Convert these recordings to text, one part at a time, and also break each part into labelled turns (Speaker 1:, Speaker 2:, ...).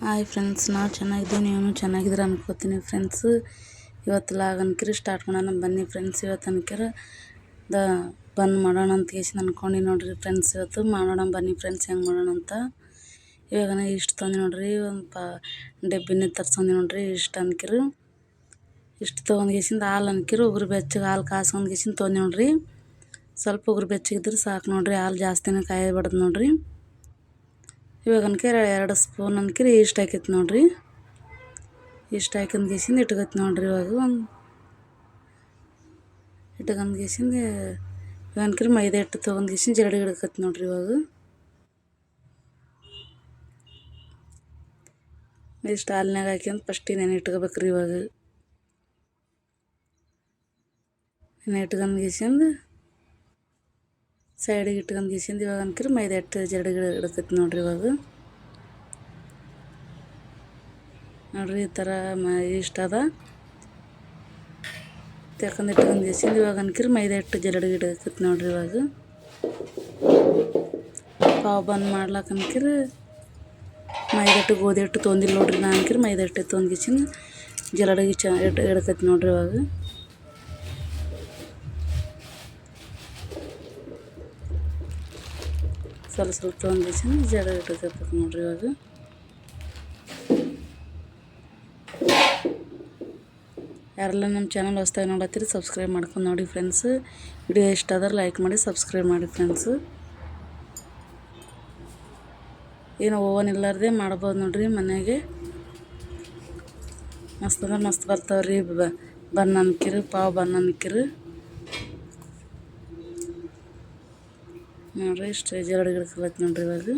Speaker 1: Hi friends, ನಾವು ಚೆನ್ನಾಗಿದ್ದೀವಿ, ನೀವು ಚೆನ್ನಾಗಿದ್ದೀರ ಅನ್ಕೋತೀನಿ ಫ್ರೆಂಡ್ಸ್. ಇವತ್ತು ಲಾಗನ್ಕಿರಿ ಸ್ಟಾರ್ಟ್ ಮಾಡೋಣ ಬನ್ನಿ ಫ್ರೆಂಡ್ಸ್. ಇವತ್ತು ಅನ್ಕಿರ ಬಂದ್ ಮಾಡೋಣ ಅಂತ ಕೇಸಿ ಅನ್ಕೊಂಡು ನೋಡ್ರಿ ಫ್ರೆಂಡ್ಸ್. ಇವತ್ತು ಮಾಡೋಣ ಬನ್ನಿ ಫ್ರೆಂಡ್ಸ್, ಹೆಂಗೆ ಮಾಡೋಣ ಅಂತ. ಇವಾಗ ಇಷ್ಟು ತಂದು ನೋಡ್ರಿ, ಒಂದು ಡಬ್ಬಿನ ತರ್ಸಂದು ನೋಡ್ರಿ. ಇಷ್ಟು ಅನ್ಕಿರು ಇಷ್ಟು ತೊಗೊಂಡು ಗೇಸಿಂದ ಹಾಲು ಅನ್ಕಿರು ಉಗುರು ಬೆಚ್ಚಗೆ ಹಾಲು ಕಾಸ್ಕೊಂಡು ಗೇಸಿಂದ ತೊಗೊಂಡು ನೋಡ್ರಿ. ಸ್ವಲ್ಪ ಉಗುರು ಬೆಚ್ಚಗಿದ್ರೆ ಸಾಕು ನೋಡ್ರಿ, ಹಾಲು ಜಾಸ್ತಿನೇ ಕಾಯಬಾರ್ದು ನೋಡ್ರಿ. ಇವಾಗ ಅನ್ಕರ 2 ಸ್ಪೂನ್ ಅನ್ಕಿರಿ ಇಷ್ಟು ಹಾಕೈತಿ ನೋಡ್ರಿ. ಇಷ್ಟು ಹಾಕಿಂದ ಗೇಸಿಂದ ಇಟ್ಕೈತಿ ನೋಡ್ರಿ. ಇವಾಗ ಒಂದು ಇಟ್ಕೊಂಡ್ ಗೇಸಿಂದ ಇವಾಗ ಅನ್ಕಿರಿ ಮೈದಾ ಹಿಟ್ಟು ತೊಗೊಂಡು ಗೇಸಿಂದ ಜರಡಿ ಹಿಡ್ಕೈತಿ ನೋಡ್ರಿ. ಇವಾಗ ಇಷ್ಟು ಹಾಲಿನಾಗ ಹಾಕ್ಯಂದು ಫಸ್ಟಿಗೆ ನೆನೆ ಇಟ್ಕೋಬೇಕ್ರಿ. ಇವಾಗ ನೆನೆ ಇಟ್ಕೊಂಡ್ ಗೇಸಿಂದ ಸೈಡಿಗೆ ಇಟ್ಕೊಂಡ್ ಗೇಸಿಂದ ಇವಾಗ ಅನ್ಕಿರಿ ಮೈದಾ ಹಿಟ್ಟು ಜರಡಿ ಹಿಡ್ಕೈತಿ ನೋಡ್ರಿ. ಇವಾಗ ನೋಡ್ರಿ ಈ ಥರ ಇಷ್ಟ ಅದ ತೆಕೊಂಡ್ ಇಟ್ಕೊಂಡ್ ಗೇಸಿಂದ ಇವಾಗ ಅನ್ಕಿರಿ ಮೈದಾ ಹಿಟ್ಟು ಜರಡಿ ಹಿಡ್ಕೈತಿ ನೋಡ್ರಿ. ಇವಾಗ ಪಾವ್ ಬಂದ್ ಮಾಡ್ಲಾಕ ಅನ್ಕಿರಿ ಮೈದಾ ಹಿಟ್ಟು ಗೋಧಿ ಹಿಟ್ಟು ತೊಗೊಂಡಿಲ್ಲ ನೋಡ್ರಿ. ನಾ ಅನ್ಕಿರಿ ಮೈದಾ ಹಿಟ್ಟು ತೊಗೊಂಡ್ ಗೇಸಿಂದ ಜರಡಿಗೆ ಹಿಡ್ಕೈತಿ ನೋಡ್ರಿ. ಇವಾಗ ಸ್ವಲ್ಪ ಸ್ವಲ್ಪ ತೊಗೊಂಡ್ ಗೇಸಿಂದ ಜರಡಿ ಹಿಡ್ಕೈತಿ ನೋಡ್ರಿ. ಇವಾಗ ಯಾರೆಲ್ಲ ನಮ್ಮ ಚಾನಲ್ ಹೊಸ್ದಾಗಿ ನೋಡತ್ತೀರಿ ಸಬ್ಸ್ಕ್ರೈಬ್ ಮಾಡ್ಕೊಂಡು ನೋಡಿ ಫ್ರೆಂಡ್ಸ್. ವಿಡಿಯೋ ಇಷ್ಟ ಆದ್ರೆ ಲೈಕ್ ಮಾಡಿ ಸಬ್ಸ್ಕ್ರೈಬ್ ಮಾಡಿ ಫ್ರೆಂಡ್ಸು. ಏನು ಓವನ್ ಇಲ್ಲಾರ್ದೆ ಮಾಡ್ಬೋದು ನೋಡ್ರಿ ಮನೆಯಾಗೆ. ಮಸ್ತ್ ಅಂದ್ರೆ ಮಸ್ತ್ ಬರ್ತಾವ್ರಿ ಬನ್ ಅನ್ಕಿರಿ, ಪಾವ್ ಬನ್ ಅನ್ಕಿರಿ ನೋಡ್ರಿ. ಇಷ್ಟು ಜರಡಿ ಹಿಡ್ಕೊಳತ್ ನೋಡ್ರಿ. ಇವಾಗ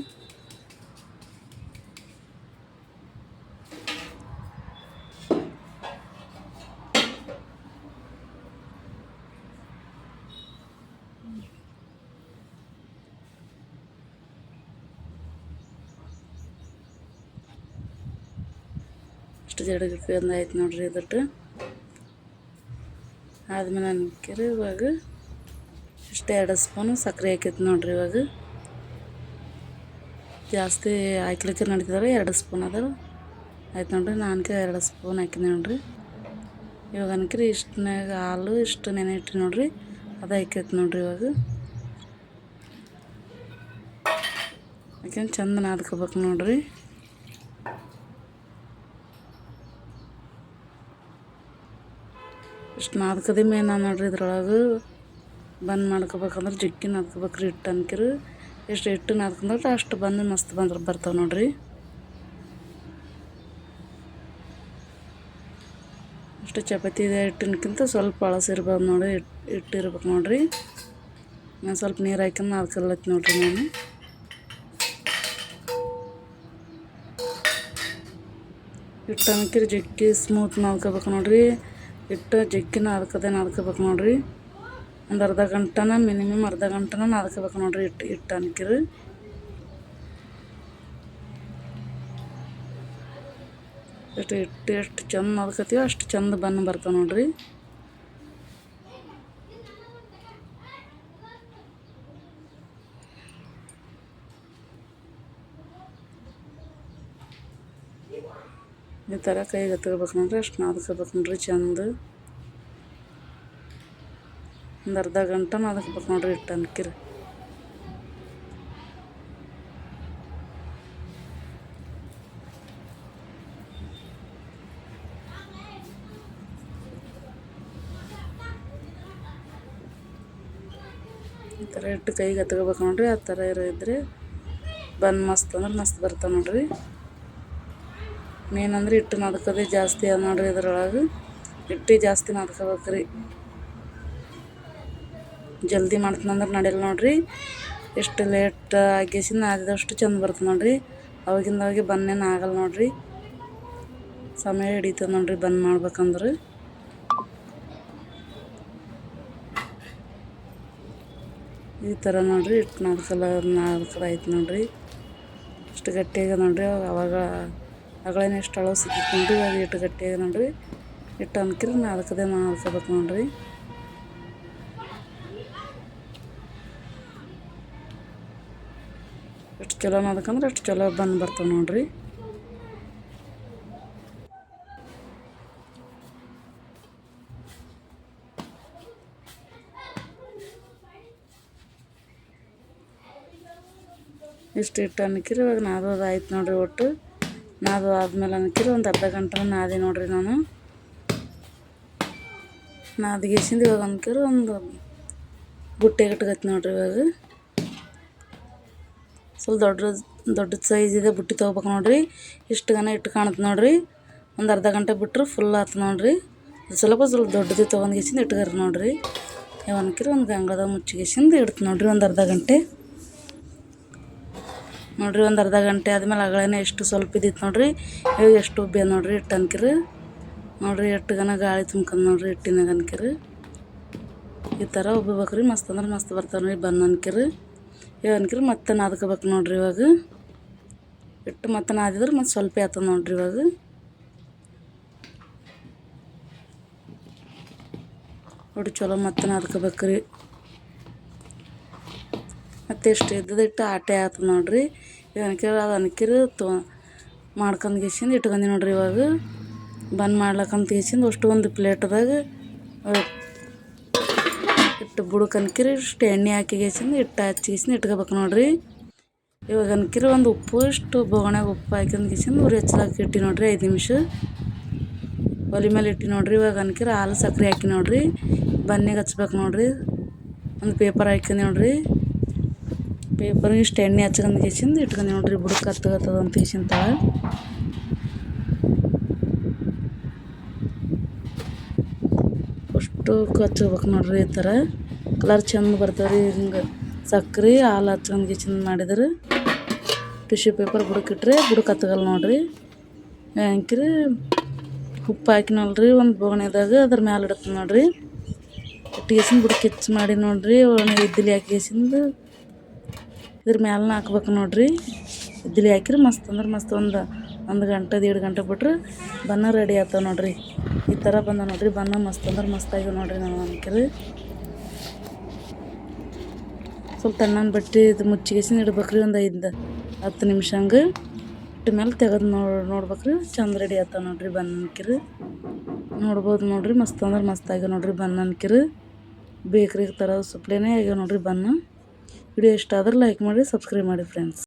Speaker 1: ಇಷ್ಟು ಜರಡಿ ಹಿಡ್ಕೊಂಡು ಆಯ್ತು ನೋಡ್ರಿ. ಇದಟ್ಟು ಆದ್ಮೇಲೆ ಅನ್ಕಿರಿ ಇವಾಗ ಇಷ್ಟು 2 ಸ್ಪೂನು ಸಕ್ಕರೆ ಹಾಕೈತಿ ನೋಡ್ರಿ. ಇವಾಗ ಜಾಸ್ತಿ ಹಾಕ್ಲಿಕ್ಕೆ ನಡೀತಿದಾವೆ 2 ಸ್ಪೂನ್ ಅದ ಆಯ್ತು ನೋಡ್ರಿ. ನಾನ್ಕೆ 2 ಸ್ಪೂನ್ ಹಾಕಿದೆ ನೋಡ್ರಿ. ಇವಾಗ ಅನ್ಕಿರಿ ಇಷ್ಟನಾಗ ಹಾಲು ಇಷ್ಟು ನೆನೆ ಇಟ್ರಿ ನೋಡ್ರಿ, ಅದು ಹಾಕೈತಿ ನೋಡ್ರಿ. ಇವಾಗ ಯಾಕೆಂದ್ರೆ ಚಂದ ನಾದ್ಕೋಬೇಕು ನೋಡ್ರಿ. ಇಷ್ಟು ನಾದ್ಕದಿ ಮೇನ ನೋಡ್ರಿ. ಇದ್ರೊಳಗೆ ಬಂದ್ ಮಾಡ್ಕೋಬೇಕಂದ್ರೆ ಜಗ್ಗಿ ನಾದ್ಕೋಬೇಕ್ರಿ. ಹಿಟ್ಟು ಅನ್ಕಿರಿ ಎಷ್ಟು ಹಿಟ್ಟು ನಾದ್ಕೊಂಡ್ರೆ ಅಷ್ಟು ಬಂದು ಮಸ್ತ್ ಬರ್ತಾವೆ ನೋಡ್ರಿ. ಅಷ್ಟು ಚಪಾತಿ ಹಿಟ್ಟಿನಕ್ಕಿಂತ ಸ್ವಲ್ಪ ಹಳಸಿರ್ಬೋದು ನೋಡ್ರಿ. ಹಿಟ್ಟು ಇರ್ಬೇಕು ನೋಡ್ರಿ. ನಾನು ಸ್ವಲ್ಪ ನೀರು ಹಾಕ್ಯಂಡು ನಾದ್ಕೊಳತ್ ನೋಡ್ರಿ. ನಾನು ಹಿಟ್ಟು ಅನ್ಕಿರಿ ಜಗ್ಗಿ ಸ್ಮೂತ್ ನಾದ್ಕೋಬೇಕು ನೋಡ್ರಿ. ಹಿಟ್ಟು ಜಗ್ಗಿ ನಾದ್ಕೋಬೇಕು ನೋಡ್ರಿ. ಒಂದು ಅರ್ಧ ಗಂಟೆನ ಮಿನಿಮಮ್ ಅರ್ಧ ಗಂಟೆನ ನಾದ್ಕೋಬೇಕು ನೋಡ್ರಿ. ಹಿಟ್ಟು ಅನ್ಕಿರಿ ಎಷ್ಟು ಚಂದ ನಾದ್ಕೋತೀವೋ ಅಷ್ಟು ಚಂದ ಬನ್ನು ಬರ್ತಾವೆ ನೋಡ್ರಿ. ಈ ಥರ ಕೈಗೆ ಹತ್ಕೋಬೇಕು ನೋಡ್ರಿ. ಅಷ್ಟು ನಾದ್ಕೋಬೇಕು ನೋಡ್ರಿ ಚಂದ. ಒಂದು ಅರ್ಧ ಗಂಟೆ ನಾದ್ಕೋಬೇಕು ನೋಡ್ರಿ ಹಿಟ್ಟು ಅನ್ಕಿರಿ. ಈ ಥರ ಹಿಟ್ಟು ಕೈಗೆ ಹತ್ಕೋಬೇಕು ನೋಡ್ರಿ. ಆ ಥರ ಇದ್ರೆ ಬಂದು ಮಸ್ತ್ ಅಂದ್ರೆ ಮಸ್ತ್ ಬರ್ತಾವೆ ನೋಡ್ರಿ. ಮೇನ್ ಅಂದ್ರೆ ಹಿಟ್ಟು ನಾದ್ಕೋದೇ ಜಾಸ್ತಿ ಅದ ನೋಡ್ರಿ. ಇದ್ರೊಳಗೆ ಹಿಟ್ಟು ಜಾಸ್ತಿ ನಾದ್ಕೋಬೇಕ್ರಿ. ಜಲ್ದಿ ಮಾಡ್ತೀನಂದ್ರೆ ನಡೆಯಲ್ಲ ನೋಡ್ರಿ. ಎಷ್ಟು ಲೇಟ್ ಆಗಿಸಿಂದ ನಾದಿದಷ್ಟು ಚಂದ ಬರ್ತದೆ ನೋಡ್ರಿ. ಅವಾಗಿಂದಾಗೆ ಬನ್ನೇನು ಆಗಲ್ಲ ನೋಡ್ರಿ. ಸಮಯ ಹಿಡಿತದೆ ನೋಡ್ರಿ ಬಂದ್ ಮಾಡ್ಬೇಕಂದ್ರೆ. ಈ ಥರ ನೋಡ್ರಿ ಹಿಟ್ಟು ನಾದ್ಕೊ ಆಯ್ತು ನೋಡ್ರಿ. ಇಷ್ಟು ಗಟ್ಟಿಯಾಗ ನೋಡ್ರಿ. ಅವಾಗ ಅಗಳೇನೆ ಎಷ್ಟು ಹಳವು ಸಿಕ್ಕಿತ್ತು ನೋಡ್ರಿ. ಇವಾಗ ಹಿಟ್ಟು ಗಟ್ಟಿಯಾಗ ನೋಡ್ರಿ. ಹಿಟ್ಟು ಅನ್ಕಿರಿ ನಾದ್ಕೋಬೇಕು ನೋಡ್ರಿ. ಎಷ್ಟು ಚಲೋ ನಾದ್ಕಂದ್ರೆ ಅಷ್ಟು ಚಲೋ ಬಂದು ಬರ್ತಾವೆ ನೋಡ್ರಿ. ಇಷ್ಟು ಇಟ್ಟು ಅನ್ನಕ್ಕಿರಿ ಇವಾಗ ನಾದೋದು ಆಯ್ತು ನೋಡಿರಿ. ಒಟ್ಟು ನಾದು ಆದ್ಮೇಲೆ ಅನ್ನಕ್ಕಿರಿ ಒಂದು ಅರ್ಧ ಗಂಟೆ ನಾದಿ ನೋಡಿರಿ ನಾನು. ನಾದಿಗೆಸಿಂದ ಇವಾಗ ಅನ್ನಕ್ಕಿರಿ ಒಂದು ಬುಟ್ಟೆಗೆ ಇಟ್ಕೈತಿ ನೋಡಿರಿ. ಇವಾಗ ಸ್ವಲ್ಪ ದೊಡ್ಡ ಸೈಜ್ ಇದೆ ಬುಟ್ಟಿ ತೊಗೋಬೇಕು ನೋಡಿರಿ. ಇಷ್ಟು ಗನ ಇಟ್ಟು ಕಾಣುತ್ತೆ ನೋಡಿರಿ. ಒಂದು ಅರ್ಧ ಗಂಟೆ ಬಿಟ್ಟರೆ ಫುಲ್ ಆಯ್ತು ನೋಡಿರಿ. ಸ್ವಲ್ಪ ದೊಡ್ಡದು ತೊಗೊಂಡ್ಗೆಸಿಂದ ಇಟ್ಕರಿ ನೋಡಿರಿ. ಯಾವನ್ಕಿರಿ ಒಂದು ಗಂಗಳದಾಗ ಮುಚ್ಚಿಗೆಸಿಂದ ಇಡ್ತು ನೋಡಿರಿ ಒಂದು ಅರ್ಧ ಗಂಟೆ ನೋಡಿರಿ. ಒಂದು ಅರ್ಧ ಗಂಟೆ ಆದಮೇಲೆ ಅಗಳೇನೆ ಎಷ್ಟು ಸ್ವಲ್ಪ ಇದ್ದಿತ್ತು ನೋಡಿರಿ. ಇವಾಗ ಎಷ್ಟು ಉಬ್ಬಿ ನೋಡಿರಿ ಇಟ್ಟು ಅನ್ಕಿರಿ ನೋಡಿರಿ. ಎಷ್ಟು ಗನ ಗಾಳಿ ತುಂಬ್ಕೊಂಡು ನೋಡಿರಿ ಹಿಟ್ಟಿನಾಗ ಅನ್ಕಿರಿ. ಈ ಥರ ಉಬ್ಬಬೇಕ್ರಿ. ಮಸ್ತ್ ಅಂದ್ರೆ ಮಸ್ತ್ ಬರ್ತಾವೆ ರೀ ಬನ್ ಅನ್ಕಿರಿ. ಇವಾಗ ಅನ್ಕಿರಿ ಮತ್ತೆ ನಾದ್ಕೋಬೇಕು ನೋಡಿರಿ. ಇವಾಗ ಇಟ್ಟು ಮತ್ತೆ ನಾದಿದ್ರೆ ಮತ್ತೆ ಸ್ವಲ್ಪ ಆಯ್ತದ ನೋಡಿರಿ. ಇವಾಗ ನೋಡಿ ಚಲೋ ಮತ್ತೆ ನಾದ್ಕೋಬೇಕ್ರಿ. ಮತ್ತು ಎಷ್ಟು ಇದ್ದದಿಟ್ಟು ಆಟೆ ಆಯ್ತದ ನೋಡಿರಿ. ಇವಾಗ ಅನ್ಕಿರಿ ಅದು ಅನ್ಕಿರಿ ಮಾಡ್ಕೊಂಡು ಗೆಸಿಂದ ಇಟ್ಕೊಂಡಿ ನೋಡಿರಿ. ಇವಾಗ ಬಂದ್ ಮಾಡ್ಲಕ್ಕಂತ ಗೆಸಿಂದ ಅಷ್ಟು ಒಂದು ಪ್ಲೇಟ್ದಾಗ ಇಟ್ಟು ಬುಡಕ್ಕೆ ಅನ್ಕಿರಿ ಇಷ್ಟು ಎಣ್ಣೆ ಹಾಕಿ ಗೆಸಿಂದ ಇಟ್ಟು ಹಚ್ಚಿಗೆಸಿಂದ ಇಟ್ಕೋಬೇಕು ನೋಡಿರಿ. ಇವಾಗ ಅನ್ಕಿರಿ ಒಂದು ಉಪ್ಪು ಇಷ್ಟು ಬೋಗಣ್ಯಾಗ ಉಪ್ಪು ಹಾಕ್ಯಂದು ಗೆಸಿಂದ ಉರಿ ಹಚ್ಚಲಾಕ ಇಟ್ಟು ನೋಡಿರಿ 5 ನಿಮಿಷ ಒಲೆ ಮೇಲೆ ಇಟ್ಟು ನೋಡಿರಿ. ಇವಾಗ ಅನ್ಕಿರಿ ಹಾಲು ಸಕ್ಕರೆ ಹಾಕಿ ನೋಡಿರಿ ಬನ್ನಿಗೆ ಹಚ್ಬೇಕು ನೋಡಿರಿ. ಒಂದು ಪೇಪರ್ ಹಾಕ್ಯಂದು ನೋಡಿರಿ. ಪೇಪರ್ಗೆ ಇಷ್ಟು ಎಣ್ಣೆ ಹಚ್ಕೊಂಡು ಗೆಸಿಂದ ಇಟ್ಕೊಂಡು ನೋಡಿರಿ. ಬುಡಕ್ಕೆ ಹತ್ತದ ಅಂತ ಗೆಸಿಂದ ಅಷ್ಟು ಹಚ್ಕೋಬೇಕು ನೋಡಿರಿ. ಈ ಥರ ಕಲರ್ ಚೆಂದ ಬರ್ತಾವೆ ರೀ. ಹಿಂಗೆ ಸಕ್ಕರೆ ಹಾಲು ಹಚ್ಕೊಂಡು ಗೆಸಿಂದ ಮಾಡಿದ್ರೆ ಟಿಶ್ಯೂ ಪೇಪರ್ ಬುಡಕ್ಕೆ ಇಟ್ಟರೆ ಬುಡಕ್ಕೆ ಹತ್ತಗಲ್ಲ ನೋಡಿರಿ. ಹಾಕಿರಿ ಉಪ್ಪು ಹಾಕಿನಲ್ರಿ ಒಂದು ಬೋಗಣ್ಯಾದಾಗ ಅದ್ರ ಮ್ಯಾಲೆ ಇಡತ್ತೆ ನೋಡಿರಿ. ಇಟ್ಟು ಬುಡಕ್ಕೆ ಹೆಚ್ಚು ಮಾಡಿ ನೋಡಿರಿ. ಇಡ್ಲಿ ಹಾಕಿ ಗೆಸಿಂದ ಇದ್ರ ಮ್ಯಾಲನ ಹಾಕ್ಬೇಕು ನೋಡಿರಿ. ಇಡ್ಲಿ ಹಾಕಿರಿ ಮಸ್ತ್ ಅಂದ್ರೆ ಮಸ್ತ್ ಒಂದು ಗಂಟೆ 1.5 ಗಂಟೆ ಬಿಟ್ರೆ ಬನ್ನ ರೆಡಿ ಆಗ್ತಾವೆ ನೋಡಿರಿ. ಈ ಥರ ಬಂದ ನೋಡಿರಿ ಬನ್ನ ಮಸ್ತ್ ಅಂದ್ರೆ ಮಸ್ತ್ ಆಗಿವೆ ನೋಡಿರಿ. ನಾವು ಅನ್ಕಿರಿ ಸ್ವಲ್ಪ ತಣ್ಣನ ಬಟ್ಟೆ ಇದು ಮುಚ್ಚಿಗೆಸಿಂದ ಇಡ್ಬೇಕ್ರಿ. ಒಂದು 5-10 ನಿಮಿಷ ಹಂಗೆ ಇಟ್ಟ ಮೇಲೆ ತೆಗೆದು ನೋಡ್ಬೇಕ್ರಿ. ಚಂದ ರೆಡಿ ಆಗ್ತಾವೆ ನೋಡಿರಿ ಬನ್ ಅನ್ಕಿರಿ. ನೋಡ್ಬೋದು ನೋಡಿರಿ ಮಸ್ತ್ ಅಂದ್ರೆ ಮಸ್ತ್ ಆಗ್ಯಾವ ನೋಡಿರಿ ಬನ್ ಅನ್ಕಿರಿ. ಬೇಕ್ರಿಗೆ ಥರ ಸುಪ್ಲೇನೇ ಆಗ್ಯಾವ ನೋಡಿರಿ ಬನ್ನು. ವಿಡಿಯೋ ಇಷ್ಟ ಆದ್ರೆ ಲೈಕ್ ಮಾಡಿ ಸಬ್ಸ್ಕ್ರೈಬ್ ಮಾಡಿ ಫ್ರೆಂಡ್ಸ್.